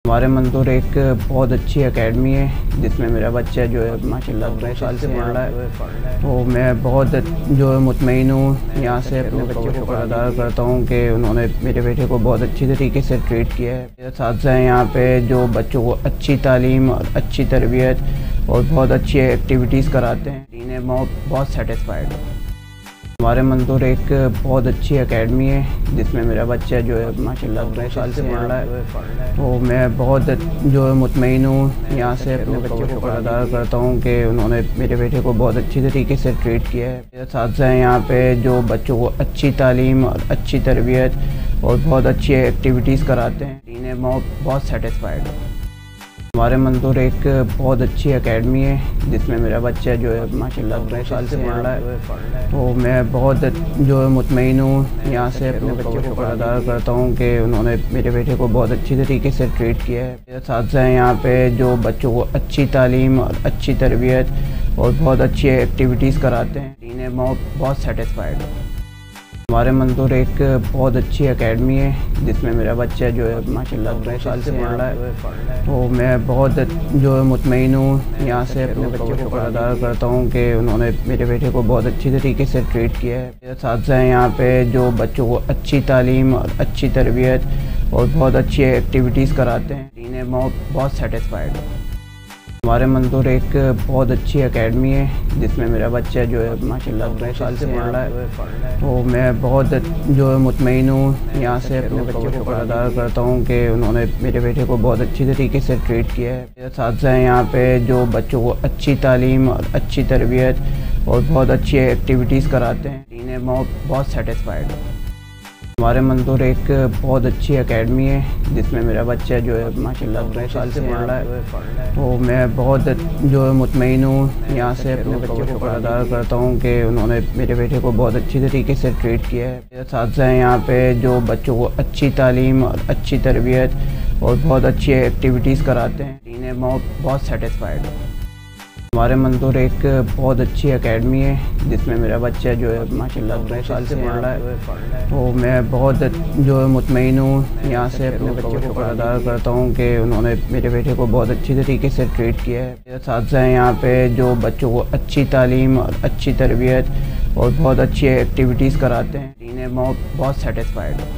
हमारे मंदूर एक बहुत अच्छी एकेडमी है जिसमें मेरा बच्चा जो है माशाल्लाह 2 साल से पढ़ रहा है। तो मैं बहुत जो है मुतमईन हूँ यहाँ से अपने बच्चे को अदा करता हूँ कि उन्होंने मेरे बेटे को बहुत अच्छी तरीके से ट्रीट किया है। मेरे साथ हैं यहाँ पे जो बच्चों को अच्छी तालीम और अच्छी तरबियत और बहुत अच्छी एक्टिविटीज़ कराते हैं। इन्हें बहुत सेटिस्फाइड है। हमारे मंदूर एक बहुत अच्छी एकेडमी है जिसमें मेरा बच्चा जो है माशाल्लाह 2 साल से पढ़ रहा है। तो मैं बहुत जो है मुतमईन हूँ यहाँ से अपने बच्चे को अदा करता हूँ कि उन्होंने मेरे बेटे को बहुत अच्छी तरीके से ट्रीट किया है। मेरे साथ हैं यहाँ पे जो बच्चों को अच्छी तालीम और अच्छी तरबियत और बहुत अच्छी एक्टिविटीज़ कराते हैं। इन्हें बहुत सेटिस्फाइड है। हमारे मंदूर एक बहुत अच्छी एकेडमी है जिसमें मेरा बच्चा जो है माशाल्लाह 2 साल से पढ़ रहा है। तो मैं बहुत जो है मुतमईन हूँ यहाँ से अपने बच्चे को अदा करता हूँ कि उन्होंने मेरे बेटे को बहुत अच्छी तरीके से ट्रीट किया है। मेरे साथ हैं यहाँ पे जो बच्चों को अच्छी तालीम और अच्छी तरबियत और बहुत अच्छी एक्टिविटीज़ कराते हैं। इन्हें बहुत सेटिस्फाइड है। हमारे मंदूर एक बहुत अच्छी एकेडमी है जिसमें मेरा बच्चा जो है माशाल्लाह 2 साल से पढ़ रहा है। तो मैं बहुत जो है मुतमईन हूँ यहाँ से अपने बच्चे को अदा करता हूँ कि उन्होंने मेरे बेटे को बहुत अच्छी तरीके से ट्रीट किया है। मेरे साथ हैं यहाँ पे जो बच्चों को अच्छी तालीम और अच्छी तरबियत और बहुत अच्छी एक्टिविटीज़ कराते हैं। इन्हें बहुत सेटिस्फाइड है। हमारे मंदूर एक बहुत अच्छी एकेडमी है जिसमें मेरा बच्चा जो है माशाल्लाह 2 साल से पढ़ रहा है। तो मैं बहुत जो है मुतमईन हूँ यहाँ से अपने बच्चे को अदा करता हूँ कि उन्होंने मेरे बेटे को बहुत अच्छी तरीके से ट्रीट किया है। मेरे साथ हैं यहाँ पे जो बच्चों को अच्छी तालीम और अच्छी तरबियत और बहुत अच्छी एक्टिविटीज़ कराते हैं। इन्हें बहुत सेटिस्फाइड है। हमारे मंदूर एक बहुत अच्छी एकेडमी है जिसमें मेरा बच्चा जो है माशाल्लाह 2 साल से पढ़ रहा है। तो मैं बहुत जो है मुतमईन हूँ यहाँ से अपने बच्चे को अदा करता हूँ कि उन्होंने मेरे बेटे को बहुत अच्छी तरीके से ट्रीट किया है। मेरे साथ हैं यहाँ पे जो बच्चों को अच्छी तालीम और अच्छी तरबियत और बहुत अच्छी एक्टिविटीज़ कराते हैं। इन्हें बहुत सेटिस्फाइड है। हमारे मंदूर एक बहुत अच्छी एकेडमी है जिसमें मेरा बच्चा जो है माशाल्लाह 2 साल से पढ़ रहा है। तो मैं बहुत जो है मुतमईन हूँ यहाँ से अपने बच्चे को अदा करता हूँ कि उन्होंने मेरे बेटे को बहुत अच्छी तरीके से ट्रीट किया है। मेरे साथ हैं यहाँ पे जो बच्चों को अच्छी तालीम और अच्छी तरबियत और बहुत अच्छी एक्टिविटीज़ कराते हैं। इन्हें बहुत सेटिस्फाइड है।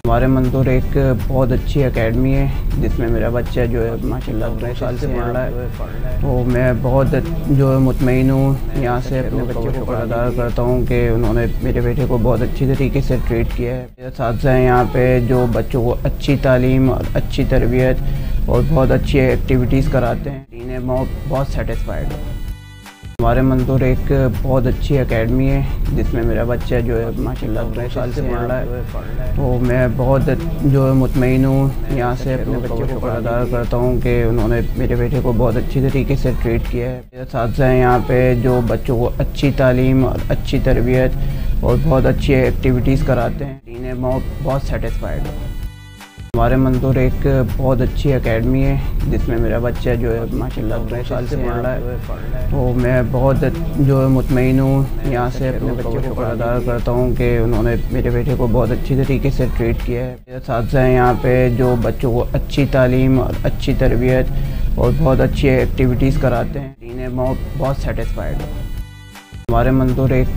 हमारे मंदूर एक बहुत अच्छी एकेडमी है जिसमें मेरा बच्चा जो है माशाल्लाह 2 साल से पढ़ रहा है। तो मैं बहुत जो है मुतमईन हूँ यहाँ से अपने बच्चे को अदा करता हूँ कि उन्होंने मेरे बेटे को बहुत अच्छी तरीके से ट्रीट किया है। मेरे साथ हैं यहाँ पे जो बच्चों को अच्छी तालीम और अच्छी तरबियत और बहुत अच्छी एक्टिविटीज़ कराते हैं। इन्हें बहुत सेटिस्फाइड है। हमारे मंदूर एक बहुत अच्छी एकेडमी है जिसमें मेरा बच्चा जो है माशाल्लाह 2 साल से पढ़ रहा है। तो मैं बहुत जो है मुतमईन हूँ यहाँ से अपने बच्चे को अदा करता हूँ कि उन्होंने मेरे बेटे को बहुत अच्छी तरीके से ट्रीट किया है। मेरे साथ हैं यहाँ पे जो बच्चों को अच्छी तालीम और अच्छी तरबियत और बहुत अच्छी एक्टिविटीज़ कराते हैं। इन्हें बहुत सेटिस्फाइड है। हमारे मंदूर एक बहुत अच्छी एकेडमी है जिसमें मेरा बच्चा जो है माशाल्लाह 2 साल से पढ़ रहा है। तो मैं बहुत जो है मुतमईन हूँ यहाँ से अपने बच्चे को अदा करता हूँ कि उन्होंने मेरे बेटे को बहुत अच्छी तरीके से ट्रीट किया है। मेरे साथ हैं यहाँ पे जो बच्चों को अच्छी तालीम और अच्छी तरबियत और बहुत अच्छी एक्टिविटीज़ कराते हैं। इन्हें बहुत सेटिस्फाइड है। हमारे मंदूर एक